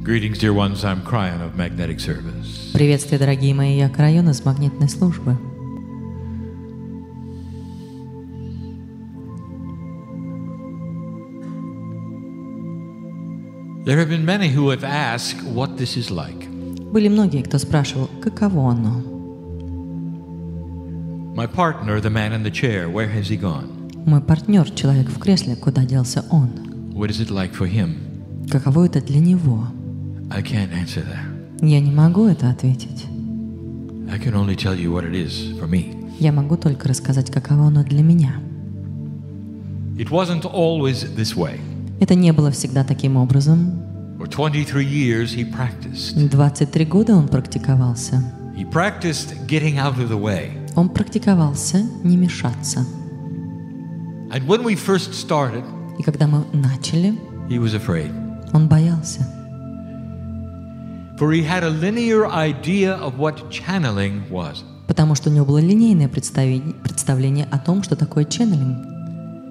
Greetings, dear ones. I'm Cryon of Magnetic Service. Приветствие, дорогие мои, я Крайона с магнитной службы. There have been many who have asked what this is like. Были многие, кто спрашивал, каково оно. My partner, the man in the chair, where has he gone? Мой партнер, человек в кресле, куда делся он? What is it like for him? Каково это для него? I can't answer that. Я не могу это ответить. I can only tell you what it is for me. Я могу только рассказать, каково оно для меня. It wasn't always this way. Это не было всегда таким образом. For 23 years he practiced. 23 года он практиковался. He practiced getting out of the way. Он практиковался не мешаться. And when we first started, И когда мы начали, he was afraid. он боялся. For he had a linear idea of what channeling was. Потому что у него было линейное представление о том, что такое ченнелинг.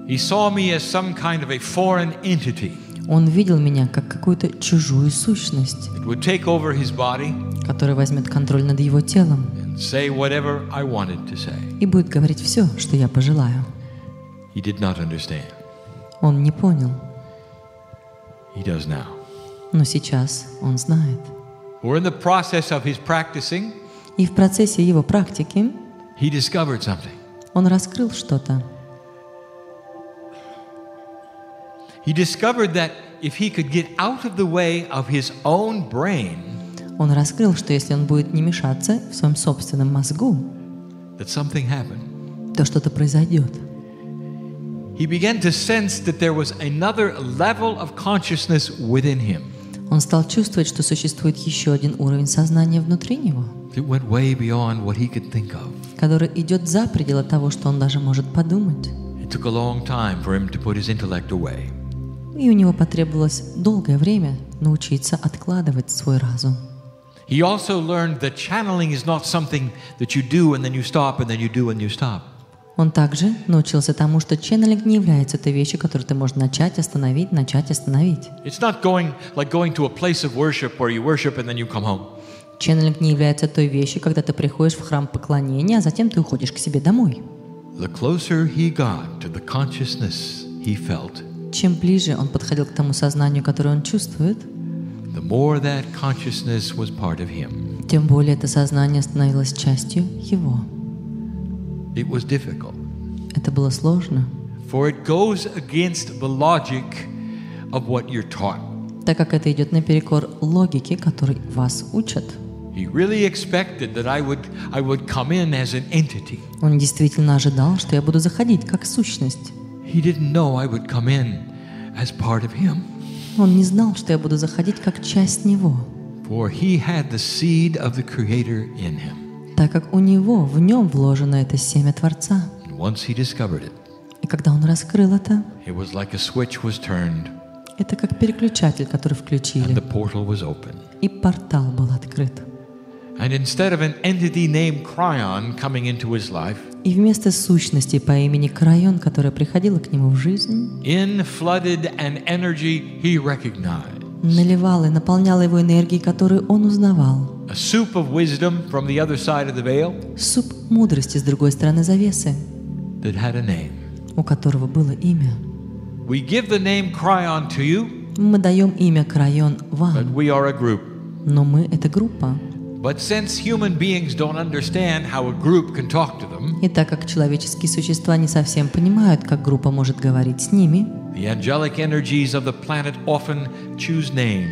He saw me as some kind of a foreign entity. Он видел меня как какую-то чужую сущность, It would take over his body которая возьмет контроль над его телом and say whatever I wanted to say. и будет говорить все, что я пожелаю. He did not understand. Он не понял, He does now. но сейчас он знает. For in the process of his practicing, И в процессе его практики he discovered something. он раскрыл что-то. He discovered that if he could get out of the way of his own brain, Он раскрыл, что если он будет не мешаться в своем собственном мозгу, that something happened. то что-то произойдет. He began to sense that there was another level of consciousness within him. Он стал чувствовать, что существует еще один уровень сознания внутри него, It went way beyond what he could think of. который идет за пределы того, что он даже может подумать. It took a long time for him to put his intellect away. И у него потребовалось долгое время научиться откладывать свой разум. He also learned that channeling is not something that you do and then you stop and then you do and you stop. Он также научился тому, что ченнелинг не является той вещью, которую ты можешь начать, остановить, начать, остановить. It's not going to a place of worship where you worship and then you come home. Ченнелинг не является той вещью, когда ты приходишь в храм поклонения, а затем ты уходишь к себе домой. The closer he got to the consciousness he felt, Чем ближе он подходил к тому сознанию, которое он чувствует, the more that consciousness was part of him. тем более это сознание становилось частью его. It was difficult, Это было сложно, for it goes against the logic of what you're taught. так как это идет наперекор логике, которой вас учат. He really expected that I would come in as an entity. Он действительно ожидал, что я буду заходить как сущность. He didn't know I would come in as part of him. Он не знал, что я буду заходить как часть него, For he had the seed of the Creator in him. так как у него, в нем вложено это семя Творца. And once he discovered it, И когда он раскрыл это, it was like a switch was turned это как переключатель, который and включили, the portal was open. и портал был открыт. And instead of an entity named Cryon coming into his life, И вместо сущности по имени Крайон, которая приходила к нему в жизнь, in flooded an energy he recognized. наливала и наполняла его энергией, которую он узнавал. A soup of wisdom from the other side of the veil Суп мудрости с другой стороны завесы, that had a name. у которого было имя. We give the name Cryon to you, Мы даем имя Крайон but вам, we are a group. но мы — это группа. But since human beings don't understand how a group can talk to them, И так как человеческие существа не совсем понимают, как группа может говорить с ними, the angelic energies of the planet often choose names,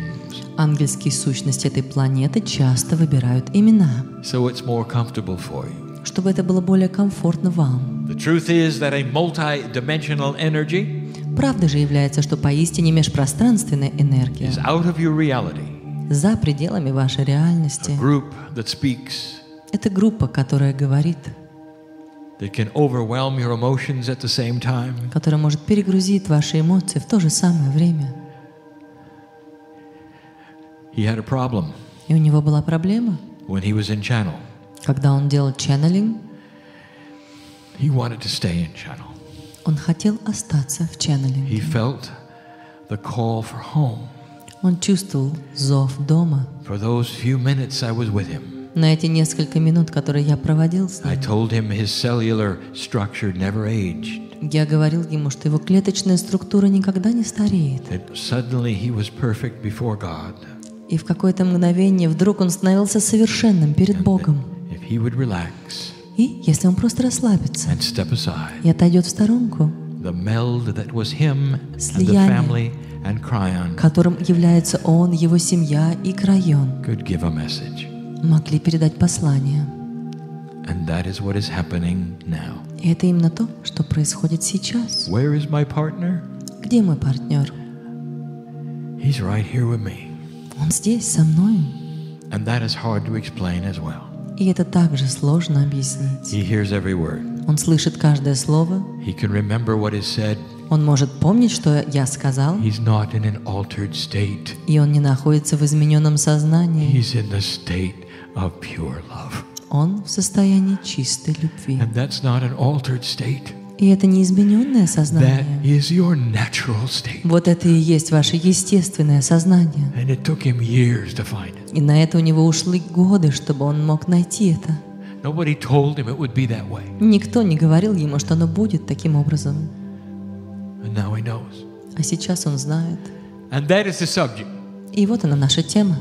ангельские сущности этой планеты часто выбирают имена, so it's more comfortable for you. чтобы это было более комфортно вам. The truth is that a multi-dimensional energy Правда же является, что поистине межпространственная энергия is out of your reality. за пределами вашей реальности. A group that speaks, Это группа, которая говорит, that can overwhelm your emotions at the same time. которая может перегрузить ваши эмоции в то же самое время. He had a problem И у него была проблема. when he was in channel. Когда он делал ченнелинг, He wanted to stay in channel. он хотел остаться в He ченнелинге. felt the call for home. Он чувствовал зов дома. For those few minutes I was with him, На эти несколько минут, которые я проводил с I ним, told him his cellular structure never aged. я говорил ему, что его клеточная структура никогда не стареет. That suddenly he was perfect before God. И в какое-то мгновение вдруг он становился совершенным перед Богом. If he would relax И если он просто расслабится and step aside, и отойдет в сторонку, the meld that was him and the Слияние. family and Cryon которым является он, его семья и Крайон, could give a message. могли передать послание. And that is what is happening now. И это именно то, что происходит сейчас. Where is my partner? Где мой партнер? He's right here with me. Он здесь, со мной. And that is hard to explain as well. И это также сложно объяснить. He hears every word. Он слышит каждое слово. He can remember what is said. Он может помнить, что я сказал. He's not in an altered state. И он не находится в измененном сознании. He's in the state of pure love. Он в состоянии чистой любви. And that's not an altered state. И это не измененное That сознание. is your natural state. Вот это и есть ваше естественное сознание. And it took him years to find it. И на это у него ушли годы, чтобы он мог найти это. Nobody told him it would be that way. Никто не говорил ему, что оно будет таким образом. And now he knows. А сейчас он знает. And that is the subject. И вот она наша тема.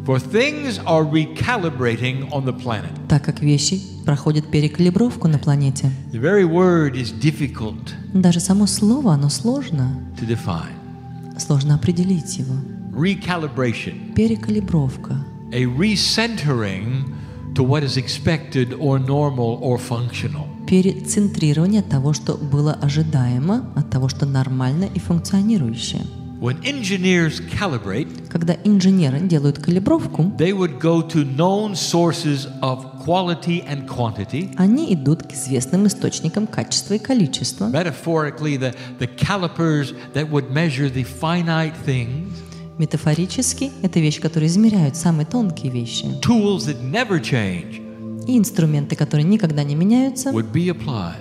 For things are recalibrating on the planet. Так как вещи проходят перекалибровку на планете. The very word is difficult Даже само слово, оно сложно. to define. Сложно определить его. Recalibration. Перекалибровка. A recentering to what is expected or normal or functional. Перецентрирование того, что было ожидаемо, от того, что нормально и функционирующее. When engineers calibrate, Когда инженеры делают калибровку, they would go to known sources of quality and quantity. они идут к известным источникам качества и количества. Metaphorically, the calipers that would measure the finite things, Метафорически, это вещи, которые измеряют самые тонкие вещи. tools that never change, И инструменты, которые никогда не меняются, would be applied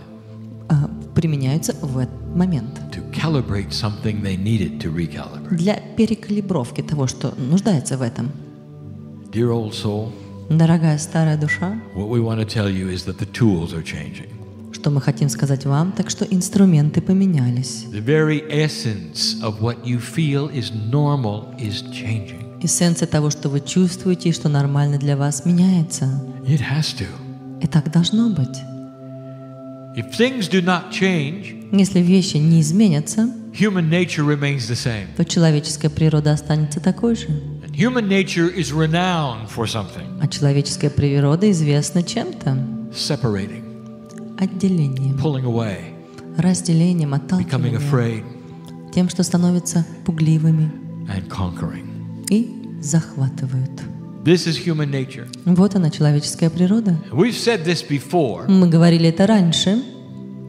применяются в этот момент. to calibrate something they needed to recalibrate. Для перекалибровки того, что нуждается в этом. Dear old soul, Дорогая старая душа, what we want to tell you is that the tools are changing. что мы хотим сказать вам, так что инструменты поменялись. The very essence of what you feel is normal is changing. Эссенция того, что вы чувствуете и что нормально для вас, меняется. It has to. И так должно быть. If things do not change, Если вещи не изменятся, human nature remains the same. то человеческая природа останется такой же. And human nature is renowned for something, А человеческая природа известна чем-то. separating, Отделением, pulling away, разделением, becoming отталкиванием. afraid, Тем, что становятся пугливыми and conquering. и захватывают. This is human nature. Вот она, человеческая природа. We've said this before, Мы говорили это раньше,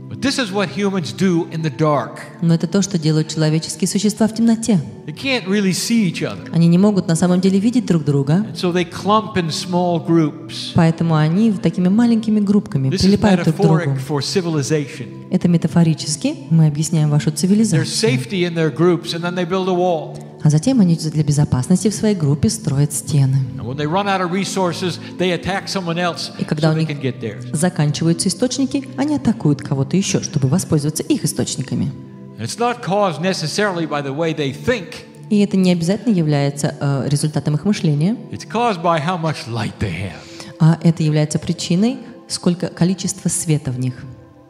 but this is what humans do in the dark. но это то, что делают человеческие существа в темноте. They can't really see each other, Они не могут на самом деле видеть друг друга, and so they clump in small groups. поэтому они такими маленькими группками This is прилипают друг к другу. metaphoric for civilization. Это метафорически мы объясняем вашу There's цивилизацию. safety in their groups, and then they build a wall. А затем они для безопасности в своей группе строят стены. And when they run out of resources, they attack someone else И когда so у they них can get theirs. заканчиваются источники, они атакуют кого-то еще, чтобы воспользоваться их источниками. And it's not caused necessarily by the way they think. И это не обязательно является результатом их мышления, It's caused by how much light they have. а это является причиной, сколько количества света в них.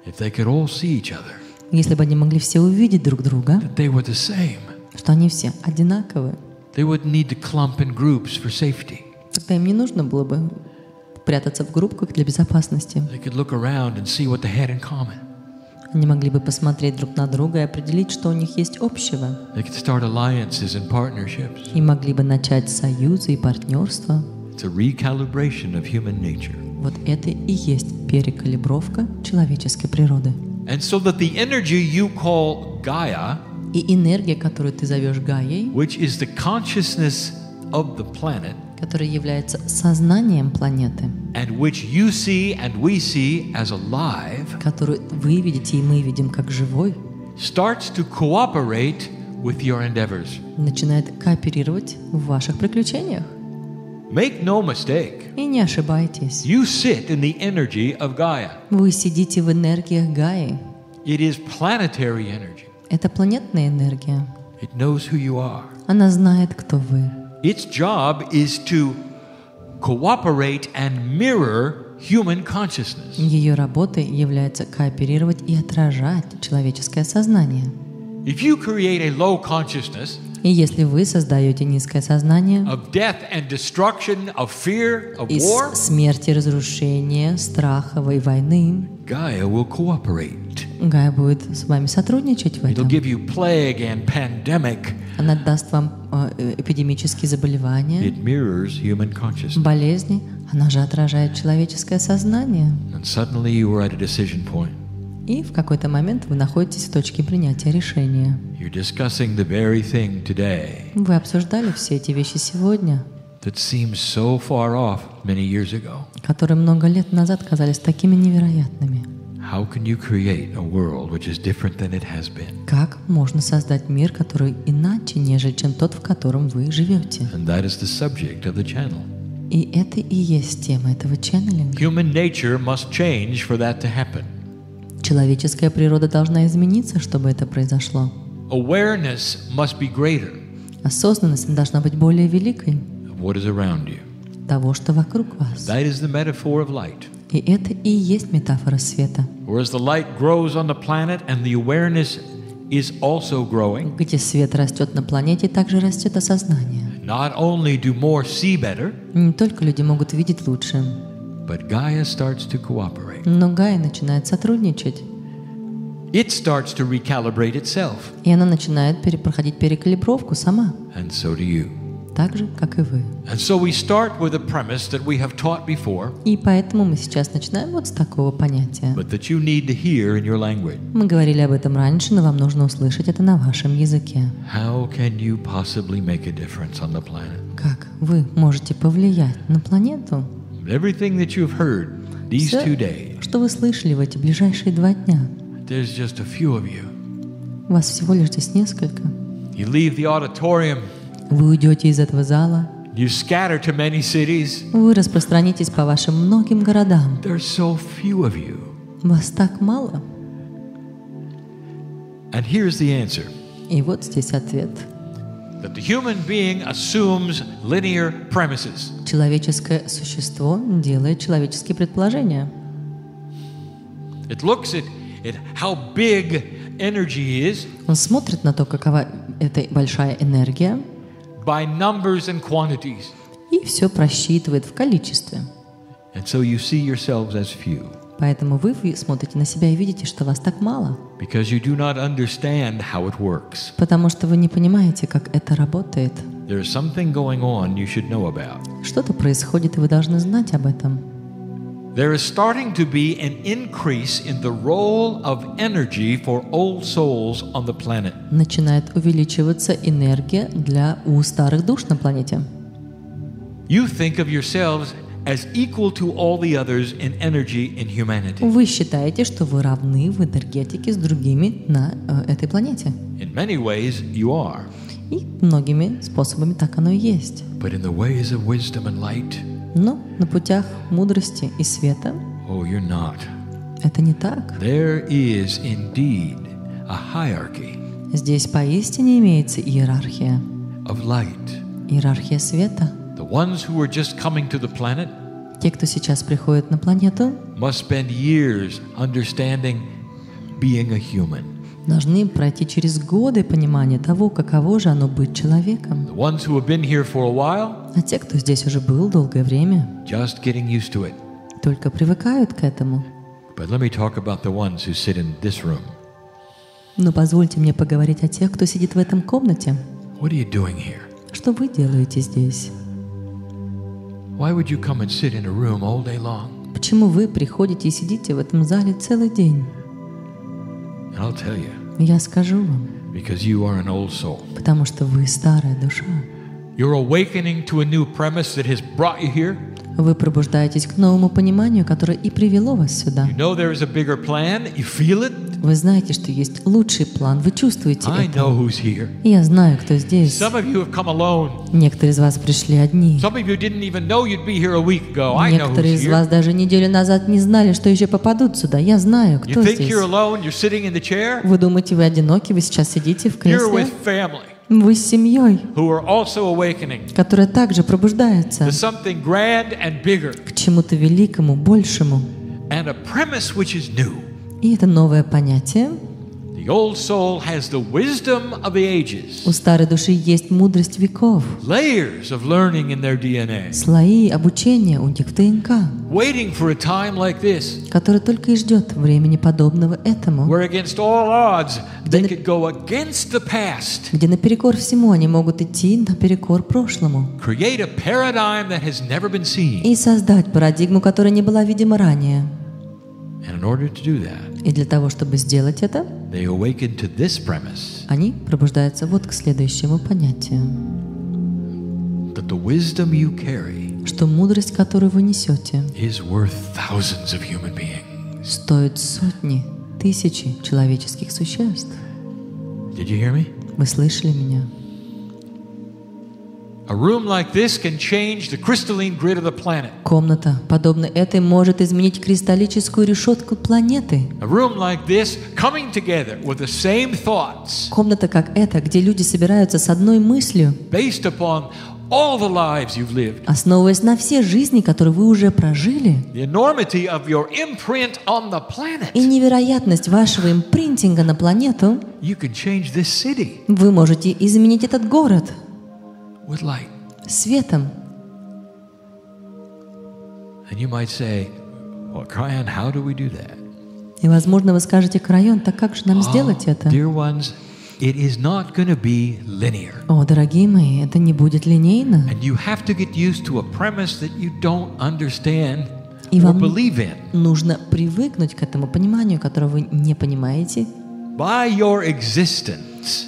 If they could all see each other, Если бы они могли все увидеть друг друга, that they were the same, что они все одинаковы, they wouldn't need to clump in groups for safety. тогда им не нужно было бы прятаться в группках для безопасности. They could look around and see what they had in common. Они могли бы посмотреть друг на друга и определить, что у них есть общего. They could start alliances and partnerships. И могли бы начать союзы и партнерства. It's a recalibration of human nature. Вот это и есть перекалибровка человеческой природы. And so that the energy you call Gaia, И энергия, которую ты зовешь Гаей, which is the consciousness of the planet, которая является сознанием планеты, and which you see and we see as alive, которую вы видите и мы видим как живой, starts to cooperate with your endeavors. начинает кооперировать в ваших приключениях. Make no mistake. И не ошибайтесь. You sit in the energy of Gaia. Вы сидите в энергиях Гаи. It is planetary energy. Это планетная энергия. It knows who you are. Она знает, кто вы. Its job is to cooperate and mirror human consciousness. Ее работой является кооперировать и отражать человеческое сознание. If you create a low consciousness И если вы создаете низкое сознание of death and destruction, of fear, of из war, смерти, разрушения, страха и войны, Gaia will cooperate. Гая будет с вами сотрудничать в It'll этом. give you plague and pandemic. Она даст вам эпидемические заболевания, It mirrors human consciousness. болезни. Она же отражает человеческое сознание. And suddenly you are at a decision point. И в какой-то момент вы находитесь в точке принятия решения. You're discussing the very thing today Вы обсуждали все эти вещи сегодня, that seems so far off many years ago. которые много лет назад казались такими невероятными. How can you create a world which is different than it has been? Как можно создать мир, который иначе, нежели чем тот, в котором вы живете? And that is the subject of the channel. И это и есть тема этого ченнелинга. Human nature must change for that to happen. Человеческая природа должна измениться, чтобы это произошло. Awareness must be greater Осознанность должна быть более великой of what is around you. того, что вокруг вас. That is the metaphor of light. И это и есть метафора света. Whereas the light grows on the planet and the awareness is also growing, Где свет растет на планете, также растет осознание. not only do more see better, Не только люди могут видеть лучше, but Gaia starts to cooperate. но Гая начинает сотрудничать. It starts to recalibrate itself, И она начинает проходить перекалибровку сама, and so do you. так же, как и вы. And so we start with a premise that we have taught before, И поэтому мы сейчас начинаем вот с такого понятия. but that you need to hear in your language. Мы говорили об этом раньше, но вам нужно услышать это на вашем языке. How can you possibly make a difference on the planet? Как вы можете повлиять на планету? Everything that you've heard these 2 Все, days, что вы слышали в эти ближайшие 2 дня, there's just a few of you. вас всего лишь здесь несколько. You leave the auditorium, Вы уйдете из этого зала, you scatter to many cities. вы распространитесь по вашим многим городам. There's so few of you. Вас так мало. And here's the answer. И вот здесь ответ. That the human being assumes linear premises. Человеческое существо делает человеческие предположения. It looks at how big energy is Он смотрит на то, какова эта большая энергия, by numbers and quantities. и все просчитывает в количестве. And so you see yourselves as few Поэтому вы смотрите на себя и видите, что вас так мало, because you do not understand how it works. потому что вы не понимаете, как это работает. There's something going on you should know about. Что-то происходит, и вы должны знать об этом. There is starting to be an increase in the role of energy for old souls on the planet. Начинает увеличиваться энергия у старых душ на планете. You think of yourselves as equal to all the others in energy in humanity. Вы считаете, что вы равны в энергетике с другими на этой планете. In many ways, you are. И многими способами так оно и есть. But in the ways of wisdom and light, Но на путях мудрости и света oh, you're not. это не так. There is indeed a hierarchy Здесь поистине имеется иерархия. of light. Иерархия света. The ones who are just coming to the planet Те, кто сейчас приходит на планету, must spend years understanding being a human. должны пройти через годы понимания того, каково же оно быть человеком. The ones who have been here for a while, А те, кто здесь уже был долгое время, just getting used to it. только привыкают к этому. But let me talk about the ones who sit in this room. Но позвольте мне поговорить о тех, кто сидит в этом комнате. What are you doing here? Что вы делаете здесь? Why would you come and sit in a room all day long? Почему вы приходите и сидите в этом зале целый день? And I'll tell you, Я скажу вам, because you are an old soul. потому что вы старая душа. You're awakening to a new premise that has brought you here. Вы пробуждаетесь к новому пониманию, которое и привело вас сюда. You know there is a bigger plan. You feel it. Вы знаете, что есть лучший план. Вы чувствуете I это. know who's here. Я знаю, кто здесь. Some of you have come alone. Некоторые из вас пришли одни. Some of you didn't even know you'd be here a week ago. I know who's Некоторые из here. вас даже неделю назад не знали, что еще попадут сюда. Я знаю, You кто think здесь. you're alone, you're sitting in the chair? Вы думаете, вы одиноки, вы сейчас сидите в You're кресле? with family Вы с семьей, who are also awakening которая также пробуждается to something grand and bigger, к чему-то великому, большему. and a premise which is new. И это новое понятие. The old soul has the wisdom of the ages, У старой души есть мудрость веков, layers of learning in their DNA, слои обучения у них в ДНК, waiting for a time like this, которая только и ждет времени подобного этому, where against all odds they could go against the past, где наперекор всему они могут идти наперекор прошлому create a paradigm that has never been seen. и создать парадигму, которая не была видима ранее. And in order to do that, И для того, чтобы сделать это, they awaken to this premise они пробуждаются вот к следующему понятию, that the wisdom you carry что мудрость, которую вы несете, is worth thousands of human beings. стоит сотни, тысячи человеческих существ. Did you hear me? Вы слышали меня? A room like this can change the crystalline grid of the planet. Комната, подобная этой, может изменить кристаллическую решетку планеты. A room like this coming together with the same thoughts Комната, как эта, где люди собираются с одной мыслью, based upon all the lives you've lived. основываясь на все жизни, которые вы уже прожили, The enormity of your imprint on the planet. и невероятность вашего импринтинга на планету, You can change this city вы можете изменить этот город with light. светом. And you might say, well, Kryon, how do we do that? И, возможно, вы скажете: Крайон, так как же нам сделать это? Dear ones, it is not going to be linear. О, дорогие мои, это не будет линейно. And you have to get used to a premise that you don't understand И or вам believe in. нужно привыкнуть к этому пониманию, которого вы не понимаете. By your existence,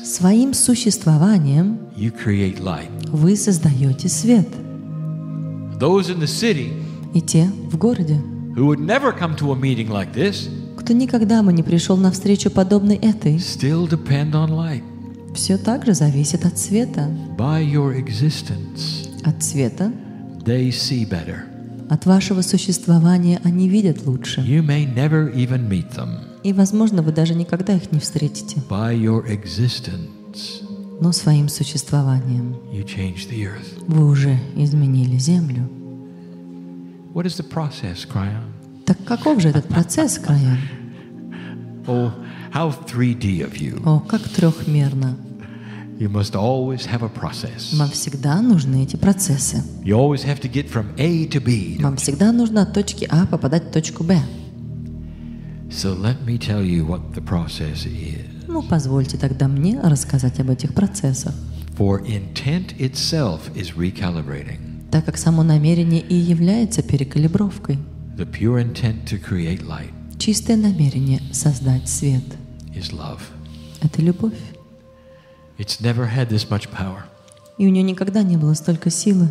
Своим существованием you create light. вы создаете свет. Those in the city И те в городе, who would never come to a meeting like this кто никогда бы не пришел на встречу подобной этой, still depend on light. все так же зависит от света. By your existence, От света, they see better. от вашего существования они видят лучше. You may never even meet them. И, возможно, вы даже никогда их не встретите. By your existence, Но своим существованием you change the earth. вы уже изменили землю. What is the process, Kryon? Так каков же этот процесс, Крайон? Oh, how 3D of you. О, как трехмерно. You must always have a process. Вам всегда нужны эти процессы. You always have to get from A to B. Вам всегда нужно от точки А попадать в точку Б. So let me tell you what the process is. Ну, позвольте тогда мне рассказать об этих процессах. For intent itself is recalibrating. Так как само намерение и является перекалибровкой. The pure intent to create light Чистое намерение создать свет is love. – это любовь. It's never had this much power И у нее никогда не было столько силы,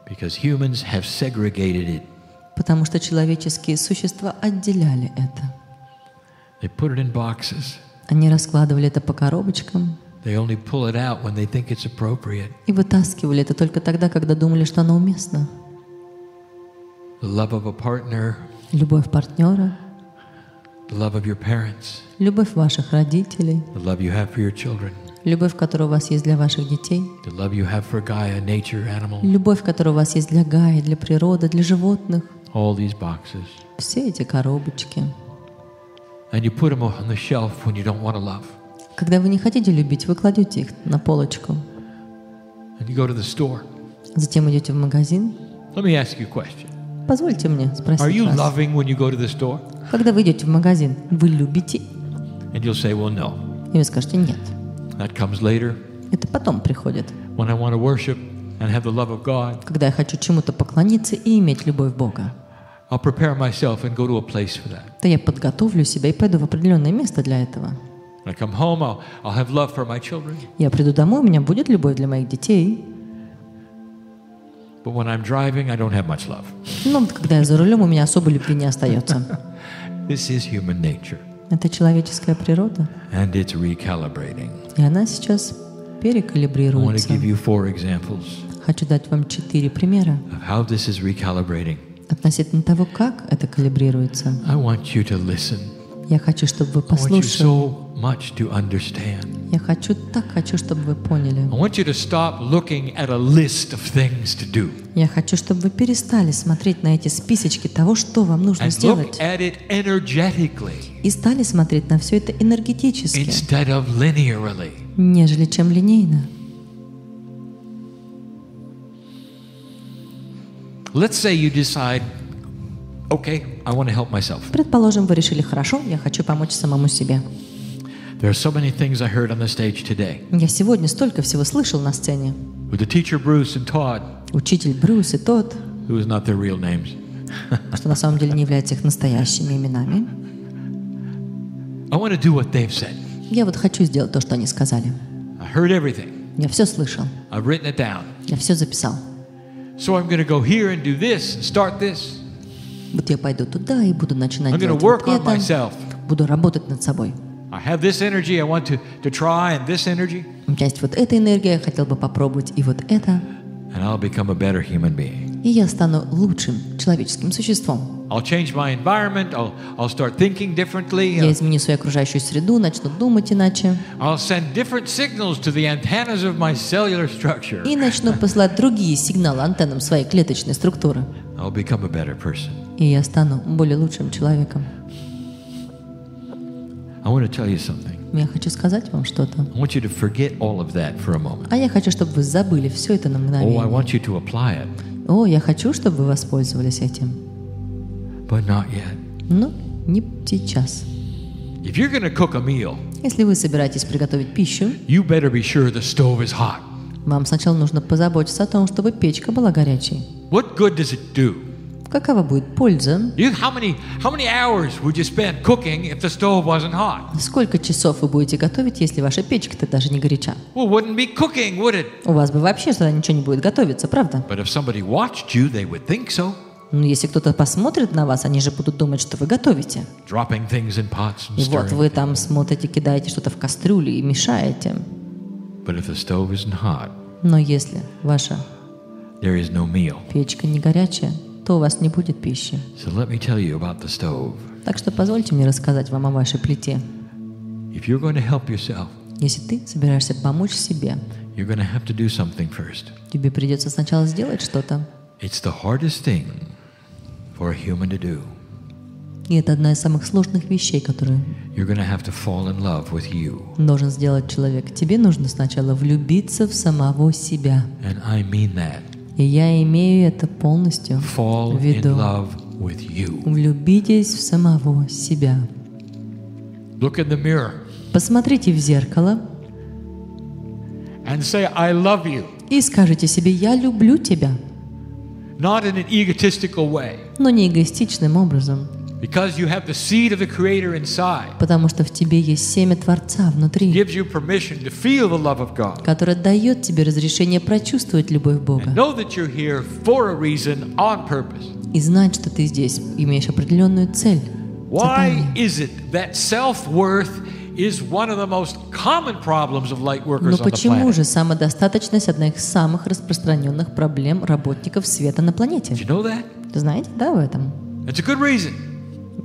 because humans have segregated it. потому что человеческие существа отделяли это. They put it in boxes. Они раскладывали это по коробочкам They only pull it out when they think it's appropriate. и вытаскивали это только тогда, когда думали, что оно уместно. The love of a partner, Любовь партнера, the love of your parents, любовь ваших родителей, the love you have for your children, любовь, которая у вас есть для ваших детей, the love you have for Gaia, nature, animal, любовь, которая у вас есть для Гаи, для природы, для животных. all these boxes. Все эти коробочки. And you put them on the shelf when you don't want to love. Когда вы не хотите любить, вы кладете их на полочку. And you go to the store. Затем идете в магазин. Let me ask you a question. Позвольте мне Are спросить you вас. loving when you go to the store? Когда вы идете в магазин, вы любите? And you'll say, well, no. И вы скажете: нет. That comes later Это потом приходит. when I want to worship and have the love of God. Когда я хочу чему-то поклониться и иметь любовь Бога, I'll prepare myself and go to a place for that. то я подготовлю себя и пойду в определенное место для этого. When I come home, I'll have love for my children. Я приду домой, у меня будет любовь для моих детей. But when I'm driving, I don't have much love. Но вот когда я за рулем, у меня особой любви не остается. This is human nature. Это человеческая природа. and it's recalibrating. И она сейчас I want to перекалибрируется. give you 4 examples Хочу дать вам 4 примера of how this is recalibrating. относительно того, как это калибрируется. I want you to listen. Я хочу, чтобы вы I want you послушали. so much to understand. Я хочу, чтобы вы поняли. I want you to stop looking at a list of things to do Я хочу, чтобы вы перестали смотреть на эти списочки того, что вам нужно and сделать, look at it energetically и стали смотреть на все это энергетически, instead of linearly. нежели чем линейно. Let's say you decide, okay, I want to help myself. Предположим, вы решили, хорошо, я хочу помочь самому себе. There are so many things I heard on the stage today Я сегодня столько всего слышал на сцене. with the teacher Bruce and Todd, Учитель Брюс и тот, who is not their real names. что на самом деле не является их настоящими именами. I want to do what they've said. Я вот хочу сделать то, что они сказали. I heard everything. Я все слышал, I've written it down. я все записал. So I'm going to go here and do this and start this. Вот я пойду туда и буду начинать I'm going to делать вот work on это. myself. Буду работать над собой. I have this energy I want to try and this energy, У меня есть вот эта энергия, я хотел бы попробовать и вот это. and I'll become a better human being. И я стану лучшим человеческим существом. I'll change my environment. I'll start thinking differently. Я изменю свою окружающую среду, начну думать иначе. I'll send different signals to the antennas of my cellular structure. И начну посылать другие сигналы антеннам своей клеточной структуры. I'll become a better person. И я стану более лучшим человеком. I want to tell you something. Я хочу сказать вам что-то. I want you to forget all of that for a moment. А я хочу, чтобы вы забыли все это на Oh, I мгновение. want you to apply it, О, я хочу, чтобы вы воспользовались этим. but not yet. Но не сейчас. If you're going to cook a meal, Если вы собираетесь приготовить пищу, you better be sure the stove is hot. вам сначала нужно позаботиться о том, чтобы печка была горячей. What good does it do? Какова будет польза? How many hours would you spend cooking if the stove wasn't hot? Сколько часов вы будете готовить, если ваша печка-то даже не горяча? Well, wouldn't be cooking, would it? У вас бы вообще тогда ничего не будет готовиться, правда? But if somebody watched you, they would think so. Но если кто-то посмотрит на вас, они же будут думать, что вы готовите. Dropping things in pots and И вот stirring. вы там смотрите, кидаете что-то в кастрюлю и мешаете. But if the stove isn't hot, Но если ваша there is no meal. печка не горячая, то у вас не будет пищи. So let me tell you about the stove. Так что позвольте мне рассказать вам о вашей плите. If you're going to help yourself, Если ты собираешься помочь себе, you're going to have to do something first. тебе придется сначала сделать что-то. It's the hardest thing for a human to do. И это одна из самых сложных вещей, которые You're going to have to fall in love with you. должен сделать человек. Тебе нужно сначала влюбиться в самого себя. And I mean that. И я имею это полностью Fall в in виду. love with you. Влюбитесь в самого себя. Look in the mirror Посмотрите в зеркало and say, I love you. и скажите себе: «Я люблю тебя», Not in an egotistical way. но не эгоистичным образом, Because you have the seed of the Creator inside. потому что в тебе есть семя Творца внутри, Gives you permission to feel the love of God. которое дает тебе разрешение прочувствовать любовь Бога And know that you're here for a reason, on purpose. и знать, что ты здесь имеешь определенную цель. Why задание. is it that self-worth is one of the most common problems of light workers Но on the почему planet? же самодостаточность одна из самых распространенных проблем работников света на планете? Did you know that? Ты знаете, да, в этом? It's a good reason.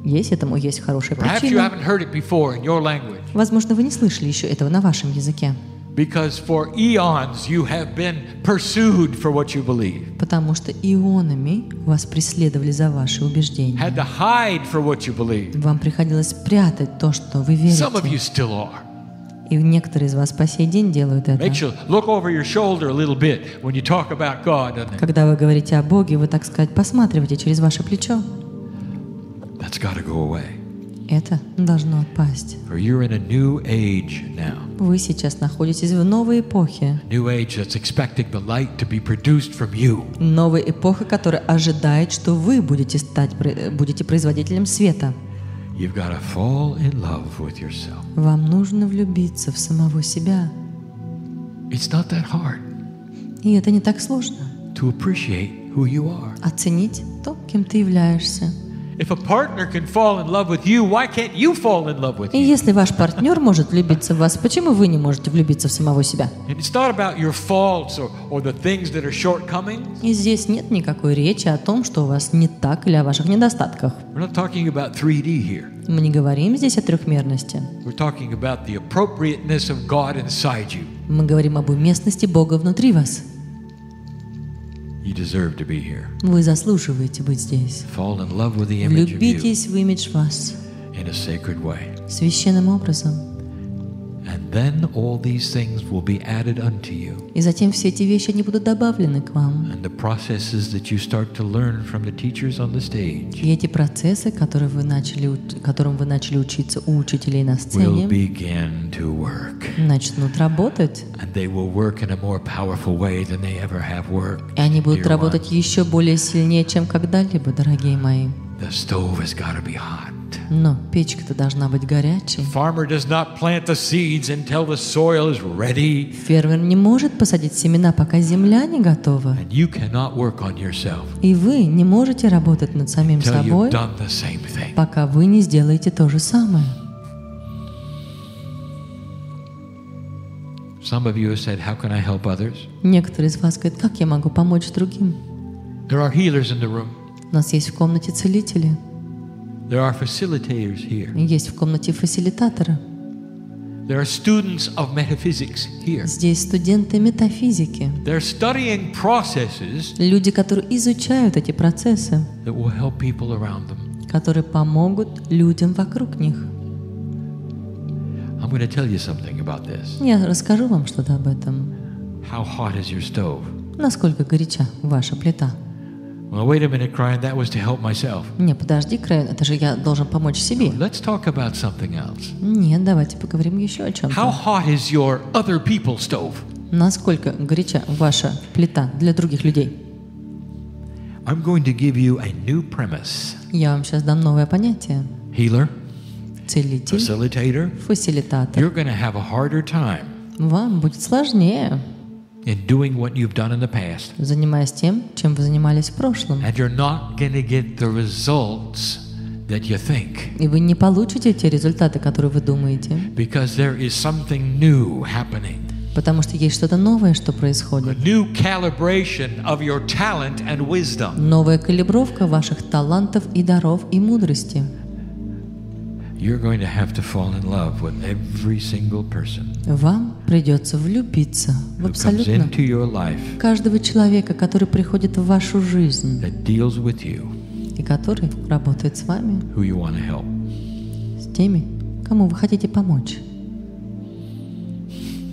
Есть этому есть хорошая Perhaps you причина. haven't heard it before in your language. Возможно, вы не слышали еще этого на вашем языке, Because for eons you have been pursued for what you believe. потому что ионами вас преследовали за ваши убеждения. Had to hide for what you believe. Вам приходилось прятать то, что вы Some of you верите. still are. И некоторые из вас по сей день делают это. Makes you look over your shoulder a little bit when you talk about God, doesn't it? Когда вы говорите о Боге, вы, так сказать, посматриваете через ваше плечо. That's got to go away. Это должно отпасть. For you're in a new age now. Вы сейчас находитесь в новой эпохе. New age that's expecting the light to be produced from you. Новая эпоха, которая ожидает, что вы будете производителем света. You've got to fall in love with yourself. Вам нужно влюбиться в самого себя. It's not that hard И это не так сложно. to appreciate who you are. Оценить то, кем ты являешься. If a partner can fall in love with you, why can't you fall in love with И you? если ваш партнер может влюбиться в вас, почему вы не можете влюбиться в самого себя? And it's not about your faults or the things that are shortcomings. И здесь нет никакой речи о том, что у вас не так или о ваших недостатках. We're not talking about 3D here. Мы не говорим здесь о трехмерности. We're talking about the appropriateness of God inside you. Мы говорим об уместности Бога внутри вас. You deserve to be here. Вы заслуживаете быть здесь. Fall in love with the image of you Влюбитесь в имидж вас in a sacred way. священным образом. And then all these things will be added unto you. И затем все эти вещи, они будут добавлены к вам. And the processes that you start to learn from the teachers on the stage И эти процессы, которым вы начали учиться у учителей на will сцене, begin to work. начнут работать. And they will work in a more powerful way than they ever have worked. И они будут dear работать ones. еще более сильнее, чем когда-либо, дорогие мои. The stove has got to be hot. Но печка-то должна быть горячей. Farmer does not plant the seeds until the soil is ready. Фермер не может посадить семена, пока земля не готова. And you cannot work on yourself И вы не можете работать над самим until you've собой, done the same thing. пока вы не сделаете то же самое. Some of you have said, how can I help others? Некоторые из вас говорят, как я могу помочь другим? There are healers in the room. У нас есть в комнате целители, There are facilitators here. есть в комнате фасилитаторы. There are students of metaphysics here. Здесь студенты метафизики, They're studying processes люди, которые изучают эти процессы, that will help people around them. которые помогут людям вокруг них. I'm going to tell you something about this. Я расскажу вам что-то об этом. How hot is your stove? Насколько горяча ваша плита? Well, wait a minute, Cryan, that was to help myself. Не, подожди, Крайон, это же я должен помочь себе. Let's talk about something else. Нет, давайте поговорим еще о How чем-то. hot is your other people's stove? Насколько горяча ваша плита для других людей? I'm going to give you a new premise. Я вам сейчас дам новое понятие. Healer, Целитель, facilitator, фасилитатор. you're going to have a harder time Вам будет сложнее, in doing what you've done in the past. занимаясь тем, чем вы занимались в прошлом. And you're not going to get the results that you think. И вы не получите те результаты, которые вы думаете. Because there is something new happening. Потому что есть что-то новое, что A происходит. new calibration of your talent and wisdom. Новая калибровка ваших талантов и даров и мудрости. You're going to have to fall in love with every single person Вам придется влюбиться в who comes абсолютно into your life каждого человека, который приходит в вашу жизнь that deals with you, и который работает с вами, who you want to help. с теми, кому вы хотите помочь.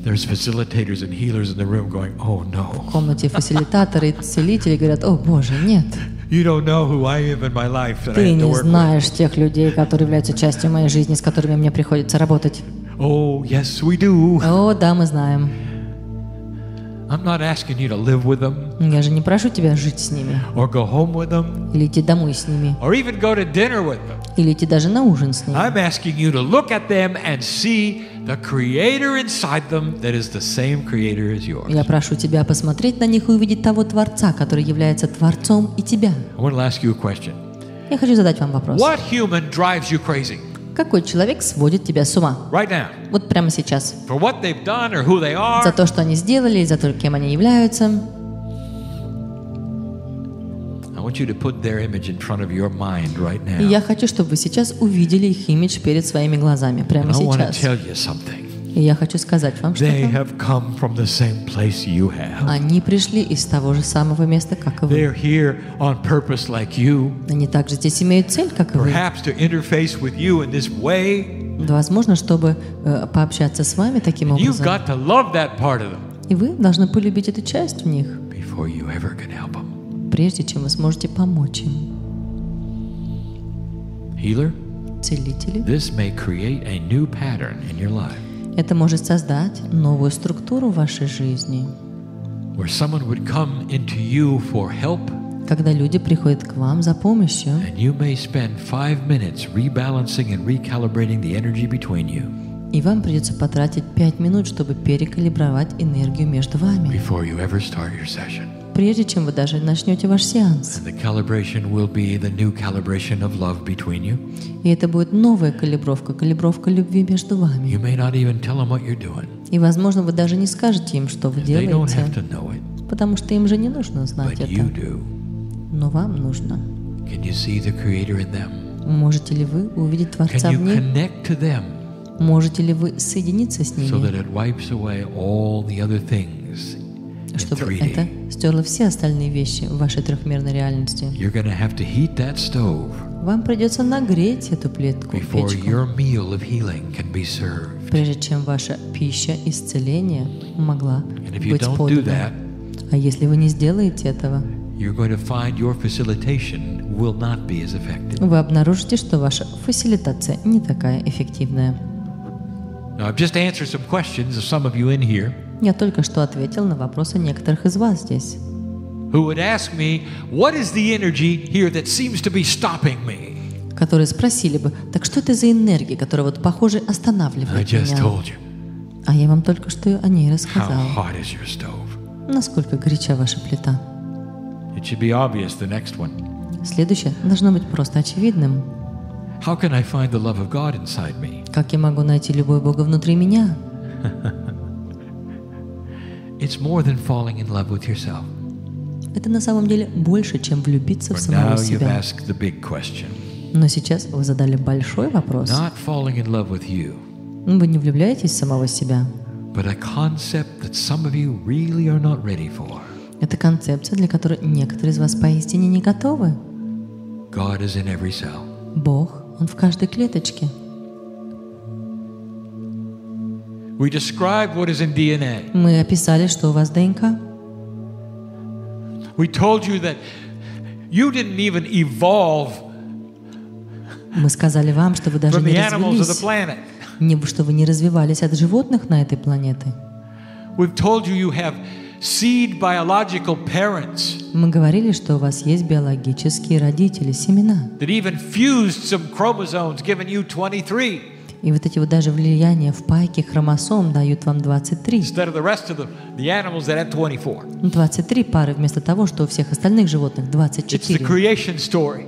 There's facilitators and healers in the room going, oh В no, комнате фасилитаторы и целители говорят: «О, Боже, нет, you don't know who I am in my life that I ты have to не work with. знаешь тех людей, которые являются частью моей жизни, с которыми мне приходится работать». Oh, yes, we do. О, да, мы знаем. I'm not asking you to live with them Я же не прошу тебя жить с ними, or go home with them или идти домой с ними, or even go to dinner with them. или идти даже на ужин с ними. I'm asking you to look at them and see the creator inside them that is the same creator as yours. Я прошу тебя посмотреть на них и увидеть того Творца, который является Творцом и тебя. I want to ask you a question. Я хочу задать вам вопрос. What human drives you crazy Какой человек сводит тебя с ума? right now Вот прямо сейчас. for what they've done or who they За are? то, что они сделали, и за то, кем они являются. I want you to put their image in front of your mind right И now. я хочу, чтобы вы сейчас увидели их имидж перед своими глазами, прямо And I want to сейчас. tell you something. И я хочу сказать вам They что-то. have come from the same place you have. Они пришли из того же самого места, как и вы. They're here on purpose like you, Они также здесь имеют цель, как и вы. perhaps to interface with you in this way. Да, возможно, чтобы пообщаться с вами таким You've образом. got to love that part of them И вы должны полюбить эту часть в них, before you ever can help them. прежде чем вы сможете помочь им. Healer, Целители. this may create a new pattern in your life Это может создать новую структуру в вашей жизни, where someone would come into you for help, когда люди приходят к вам за помощью, and you may spend 5 minutes rebalancing and recalibrating the energy between you. И вам придется потратить 5 минут, чтобы перекалибровать энергию между вами, before you ever start your session. прежде чем вы даже начнете ваш сеанс. And the calibration will be the new calibration of love between you. И это будет новая калибровка, калибровка любви между вами. You may not even tell them what you're doing. И, возможно, вы даже не скажете им, что вы They don't делаете, have to know it, потому что им же не нужно знать but you это. do. Но вам нужно. Can you see the Creator in them? Можете ли вы увидеть Творца Can в you них? connect to them Можете ли вы соединиться с so that ними, it wipes away all the other things in чтобы 3D? это стерло все остальные вещи в вашей трехмерной реальности? You're going to have to heat that stove Вам придется нагреть эту плитку, before печку, your meal of healing can be served. прежде чем ваша пища исцеления могла And if you быть don't do подана. that, А если вы не сделаете этого, you're going to find your facilitation will not be as effective. вы обнаружите, что ваша фасилитация не такая эффективная. Now, I've just answered some questions of some of you in here Я только что ответил на вопросы некоторых из вас здесь, who would ask me, what is the energy here that seems to be stopping me? которые спросили бы, так что это за энергия, которая вот, похоже, I останавливает just меня? told you. А я вам только что о ней How рассказал. hot is your stove? Насколько горяча ваша плита. It should be obvious, the next one. Следующее должно быть просто очевидным. How can I find the love of God inside me? Как я могу найти любовь Бога внутри меня? It's more than falling in love with yourself. Это на самом деле больше, чем влюбиться в But самого now you've себя. asked the big question. Но сейчас вы задали большой вопрос. Not falling in love with you, Вы не влюбляетесь в самого себя. but a concept that some of you really are not ready for. Это концепция, для которой некоторые из вас поистине не готовы. God is in every cell. Бог, Он в каждой клеточке. We described what is in DNA. Мы описали, что у вас ДНК. We told you that you didn't even evolve Мы сказали вам, что вы даже from не the animals of the развились, planet. что вы не развивались от животных на этой планете. We've told you you have seed biological parents Мы говорили, что у вас есть биологические родители, семена. that even fused some chromosomes, giving you 23 И вот эти вот даже влияния в пайке хромосом дают вам 23. instead of the rest of the animals that had 24. 23 пары вместо того, что у всех остальных животных It's the 24. creation story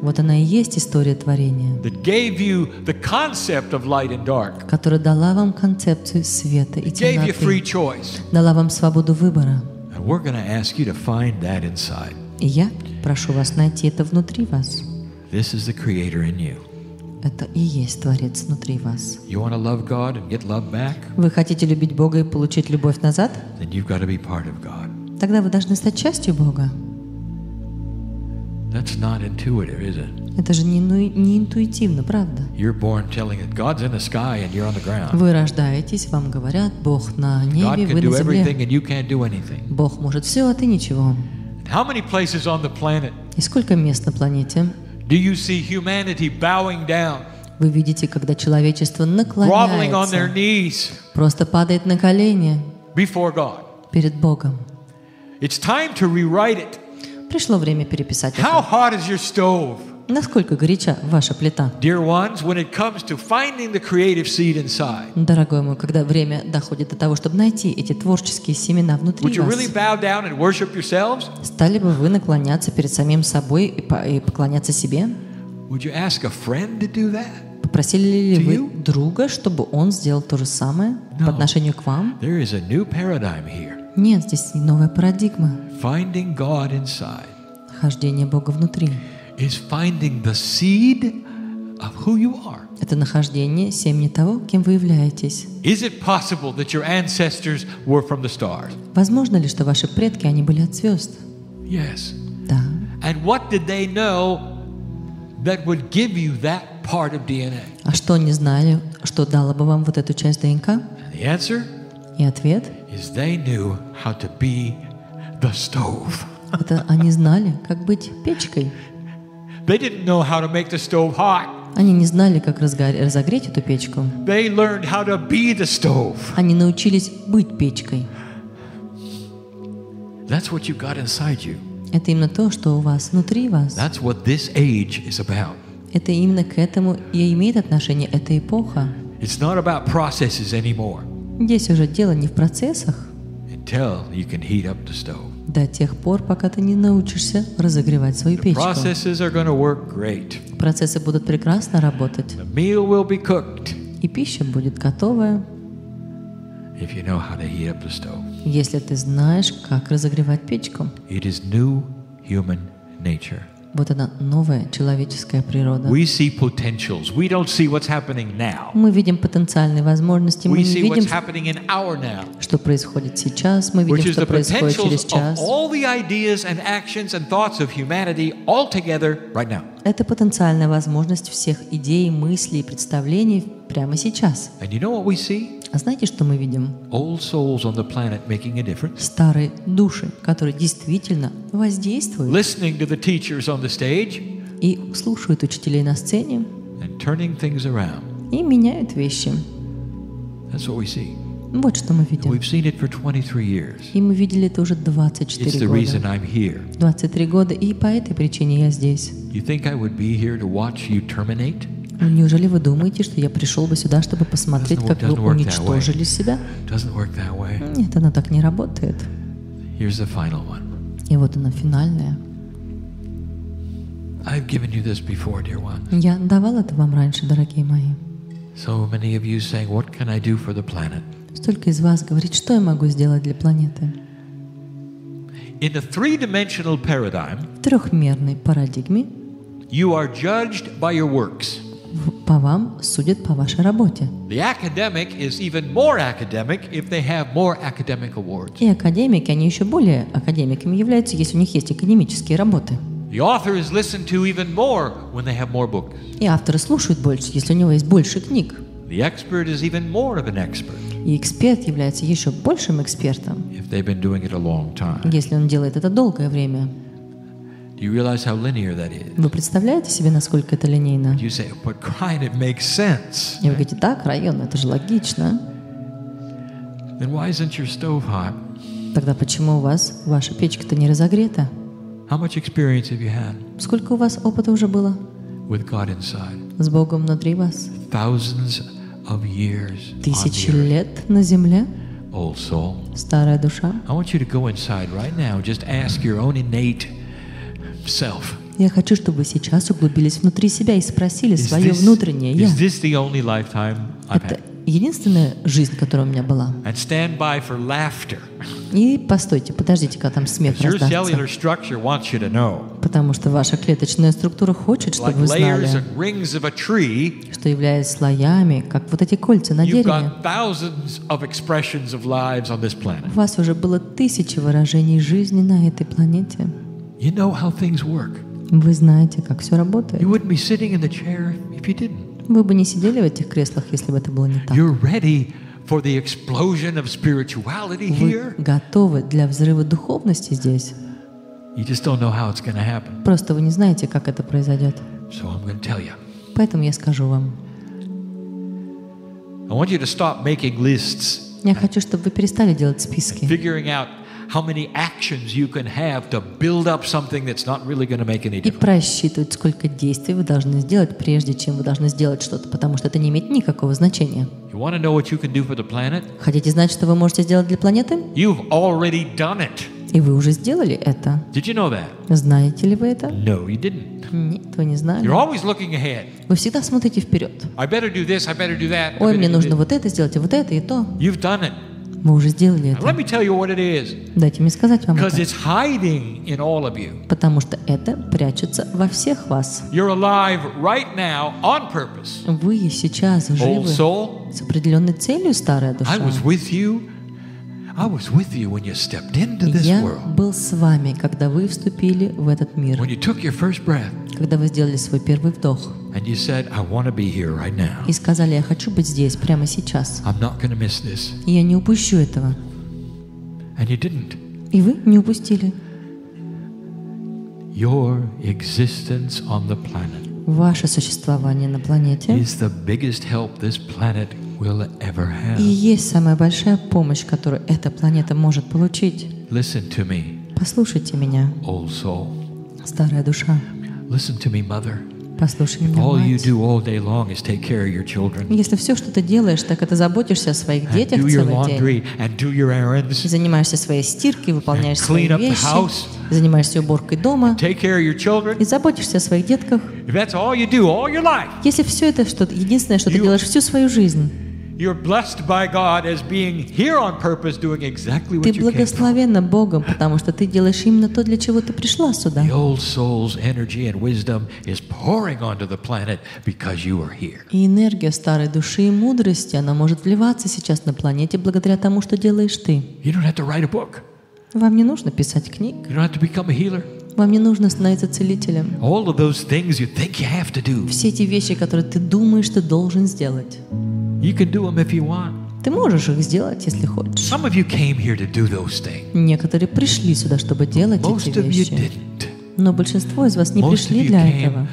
Вот она и есть история творения, that gave you the concept of light and dark. которая дала вам концепцию света и It gave you free темноты, choice. дала вам свободу выбора. And we're going to ask you to find that inside. И я прошу вас найти это внутри вас. This is the Creator in you. Это и есть Творец внутри вас. You want to love God and get love back? Вы хотите любить Бога и получить любовь назад? Then you've got to be part of God. Тогда вы должны стать частью Бога. That's not intuitive, is it? Это же не интуитивно, правда? You're born telling that God's in the sky and you're on the ground. Вы рождаетесь, вам говорят, Бог на God небе, can вы do на everything земле. and you can't do anything. Бог может все, а ты ничего. How many places on the planet И сколько мест на планете do you see humanity bowing down, вы видите, когда человечество groveling on their наклоняется, knees просто падает на колени before God? перед Богом? It's time to rewrite it. Пришло время переписать How это. hot is your stove? Насколько горяча ваша плита? Dear ones, when it comes to finding the creative seed inside, Дорогой мой, когда время доходит до того, чтобы найти эти творческие семена внутри would you вас, really bow down and worship yourselves? стали бы вы наклоняться перед самим собой и поклоняться себе? Would you ask a friend to do that? Попросили ли To вы you? друга, чтобы он сделал то же самое No. по отношению к вам? There is a new paradigm here. Нет, здесь новая парадигма. Finding God inside Нахождение Бога внутри. is finding the seed of who you are. Это нахождение семени того, кем вы являетесь. Is it possible that your ancestors were from the stars? Возможно ли, что ваши предки, они были от звезд? Yes. Да. And what did they know that would give you that part of DNA? А что они знали, что дало бы вам вот эту часть ДНК? And the answer И ответ is they knew how to be the stove. – это они знали, как быть печкой. They didn't know how to make the stove hot. Они не знали, как разогреть эту печку. They learned how to be the stove. Они научились быть печкой. That's what you got inside you. Это именно то, что у вас внутри вас. That's what this age is about. Это именно к этому и имеет отношение эта эпоха. It's not about processes anymore Здесь уже дело не в процессах, until you can heat up the stove. до тех пор, пока ты не научишься разогревать свою The печку. processes are going to work great. Процессы будут прекрасно работать, The meal will be cooked и пища будет готовая, if you know how to heat up the stove. если ты знаешь, как разогревать печку. It is new human nature. Вот она, новая человеческая природа. We see potentials. We don't see what's happening now. Мы видим потенциальные возможности, мы We не see what's видим, happening in our now, что происходит сейчас, мы which видим, is что the происходит через potentials час. of all the ideas and actions and thoughts of humanity all together right now. Это потенциальная возможность всех идей, мыслей и представлений прямо сейчас. And you know what we see? А знаете, что мы видим? Old souls on the planet making a difference. Старые души, которые действительно воздействуют Listening to the teachers on the stage и слушают учителей на сцене and turning things around. и меняют вещи. That's what we see. Вот что мы видим. We've seen it for 23 years. И мы видели это уже It's 24 the reason года. I'm here. 23 года, и по этой причине я здесь. You think I would be here to watch you terminate? Неужели вы думаете, что я пришел бы сюда, чтобы посмотреть, как вы уничтожили себя? Doesn't work that way. Нет, оно так не работает. Here's the final one. И вот она финальная. I've given you this before, dear one. Я давал это вам раньше, дорогие мои. So many of you saying, what can I do for the planet? Столько из вас говорит, что я могу сделать для планеты. In a three-dimensional paradigm, В трехмерной парадигме you are judged by your works. по вам судят по вашей работе. The academic is even more academic if they have more academic awards. И академики, они еще более академиками являются, если у них есть академические работы. The author is listened to even more when they have more books. И авторы слушают больше, если у него есть больше книг. The expert is even more of an expert И эксперт является еще большим экспертом, if they've been doing it a long time. если он делает это долгое время. Do you realize how linear that is? Вы представляете себе, насколько это линейно? You say, but Kryon, it makes sense. И вы говорите, да, Крайона, это же логично. Then why isn't your stove hot? Тогда почему у вас ваша печка-то не разогрета? How much experience have you had Сколько у вас опыта уже было with God inside? с Богом внутри вас? Thousands of years on Тысячи the earth. лет на земле? Old soul. Старая душа? I want you to go inside right now. Just ask your own innate self. Я хочу, чтобы вы сейчас углубились внутри себя и спросили Is свое внутреннее «я». this the only lifetime I've Это had? единственная жизнь, которая у меня была. And stand by for laughter. И постойте, подождите, когда там смех Your раздастся. cellular structure wants you to know. Потому что ваша клеточная структура хочет, чтобы Like вы layers знали, and rings of a tree, что является слоями, как вот эти кольца на you've дереве. got thousands of expressions of lives on this planet. У вас уже было 1000 выражений жизни на этой планете. You know how things work. Вы знаете, как все работает. You wouldn't be sitting in the chair if you didn't. Вы бы не сидели в этих креслах, если бы это было не так. You're ready for the explosion of spirituality Вы here. готовы для взрыва духовности здесь. You just don't know how it's going to happen. Просто вы не знаете, как это произойдет. So I'm going to tell you. Поэтому я скажу вам. I want you to stop making lists, Я хочу, чтобы вы перестали делать списки figuring out how many actions you can have to build up something that's not really going to make any и difference. просчитывать, сколько действий вы должны сделать, прежде чем вы должны сделать что-то, потому что это не имеет никакого значения. You want to know what you can do for the planet? Хотите знать, что вы можете сделать для планеты? You've already done it. И вы уже сделали это. Did you know that? Знаете ли вы это? No, you didn't. Нет, вы не знали. You're always looking ahead. Вы всегда смотрите вперед. I better do this, I better do that. I Ой, better мне do нужно this. вот это сделать, и вот это, и то. You've done it. Вы уже сделали Now, let это. me tell you what it is. Дайте мне сказать вам Because это. it's hiding in all of you. Потому что это прячется во всех вас. You're alive right now on purpose. Вы сейчас Old живы soul, с определенной целью, старая душа. I was with you. I was with you when you stepped into this Я world. был с вами, когда вы вступили в этот мир, When you took your first breath когда вы сделали свой первый вдох and you said, I want to be here right now. и сказали, я хочу быть здесь, прямо сейчас. I'm not going to miss this. И я не упущу этого. And you didn't. И вы не упустили. Your existence on the planet Ваше существование на планете is the biggest help this planet will ever и have. есть самая большая помощь, которую эта планета может получить. Listen to me, Послушайте меня, old soul. старая душа. Listen to me, mother. Послушай меня, All you мать. do all day long is take care of your children, Если все, что ты делаешь, так это заботишься о своих and детях do your целый день, laundry, and do your errands, и занимаешься своей стиркой, выполняешь And свои clean up the вещи, house. занимаешься уборкой дома, take care of your children. и заботишься о своих детках. If that's all you do all your life, Если все это единственное, что ты делаешь всю свою жизнь, you're blessed by God as being here on purpose, doing exactly ты what you came for. благословенна Богом, потому что ты делаешь именно то, для чего ты пришла сюда. The old soul's energy and wisdom is pouring onto the planet because you are here. И энергия старой души и мудрости, она может вливаться сейчас на планете благодаря тому, что делаешь ты. You don't have to write a book. Вам не нужно писать книг, You don't have to become a healer. вам не нужно становиться целителем. All of those things you think you have to do, Все эти вещи, которые ты думаешь, ты должен сделать, you can do them if you want. ты можешь их сделать, если хочешь. Some of you came here to do those things. Некоторые пришли сюда, чтобы делать Most эти of you вещи. didn't. Но большинство из вас не Most of пришли you для came этого.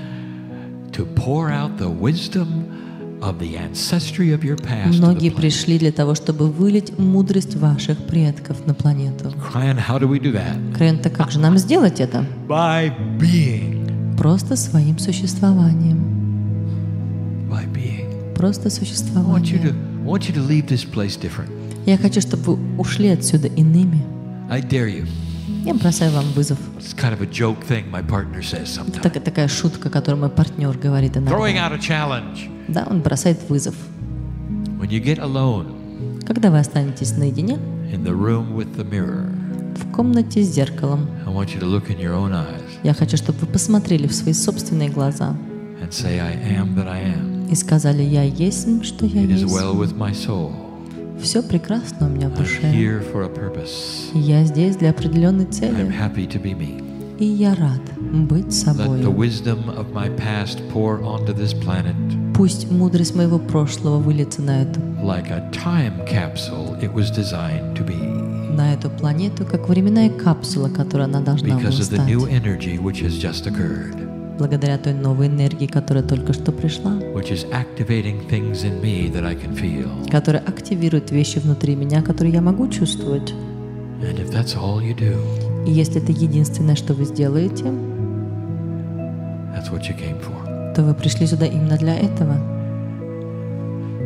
to pour out the wisdom of the ancestry of your past to the Многие planet. пришли для того, чтобы вылить мудрость ваших предков на планету. Kryon, how do we do that? Крайона, как же нам сделать это? By being. Просто своим существованием. By being. Просто I want you существованием. to leave this place different. Я хочу, чтобы вы ушли отсюда иными. I dare you. Я бросаю вам вызов. It's kind of a joke thing my partner says sometimes. Такая шутка, которую мой партнер говорит Throwing иногда. out a challenge. Да, он бросает вызов. When you get alone Когда вы останетесь наедине, in the room with the mirror, в комнате с зеркалом, I want you to look in your own eyes я хочу, чтобы вы посмотрели в свои собственные глаза and say, I am that I am. и сказали: «Я есть, что я It is есть. well with my soul. Все прекрасно у меня в I'm душе. here for a purpose. Я здесь для определенной I'm цели, happy to be me. и я рад быть Let the собой. wisdom of my past pour onto this planet Пусть мудрость моего прошлого выльется на like a time capsule it was designed to be эту планету, как временная капсула, которую она должна была because of the стать, new energy which has just occurred, благодаря той новой энергии, которая только что пришла, which is activating things in me that I can feel. которая активирует вещи внутри меня, которые я могу чувствовать. And if that's all you do, И если это единственное, что вы сделаете, that's what you came for. то вы пришли сюда именно для этого.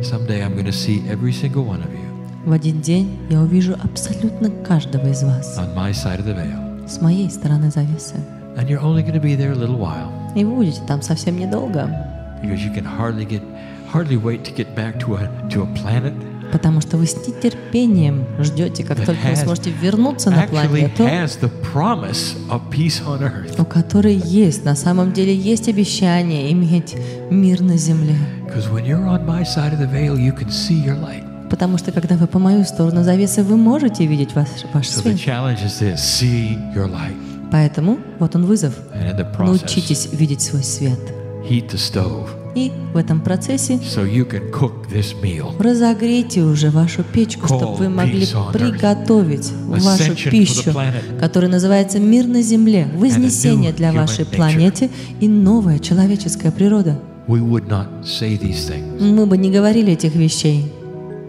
Someday I'm going to see every single one of you В один день я увижу абсолютно каждого из вас on my side of the veil. с моей стороны завесы. And you're only going to be there a little while И вы будете там совсем недолго, because you can hardly wait to get back to a planet потому что вы с нетерпением ждете, как that только вы сможете вернуться на actually планету, has the promise of peace on earth. у которой есть, на самом деле есть обещание иметь мир на земле. Because when you're on my side of the veil, you can see your light. Потому что когда вы по мою сторону завесы, вы можете видеть ваш So the свет. challenge is this: see your light, Поэтому вот он вызов. and in the process, Научитесь видеть свой свет. heat the stove И в этом процессе so you can cook this meal. разогрейте уже вашу печку, чтобы вы могли приготовить вашу пищу, которая называется «Мир на земле», вознесение для вашей планеты и новая человеческая природа. We would not say these things Мы бы не говорили этих вещей,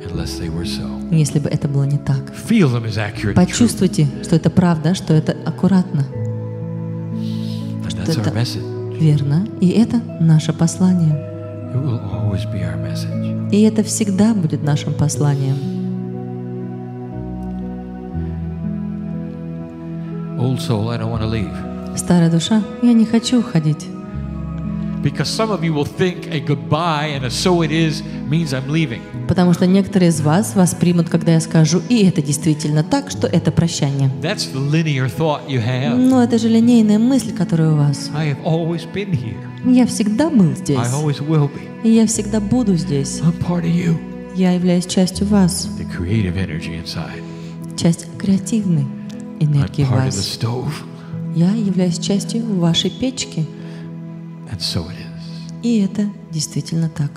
unless they were so. если бы это было не так. Feel them as accurate and true. Почувствуйте, что это правда, что это аккуратно, And что that's our это message. верно, и это наше послание. It will always be our message. И это всегда будет нашим посланием. Old soul, I don't want to leave. Старая душа, я не хочу уходить. Because some of you will think a goodbye and a so it is means I'm leaving. Потому что некоторые из вас воспримут, когда я скажу, и это действительно так, что это прощание. That's the linear thought you have. Но это же линейная мысль, которая у вас. I have always been here. Я всегда был здесь. I always will be. И я всегда буду здесь. I'm part of you. Я являюсь частью вас. The creative energy inside. Часть креативной энергии I'm в part of the вас. stove. Я являюсь частью вашей печки. And so it is. И это действительно так.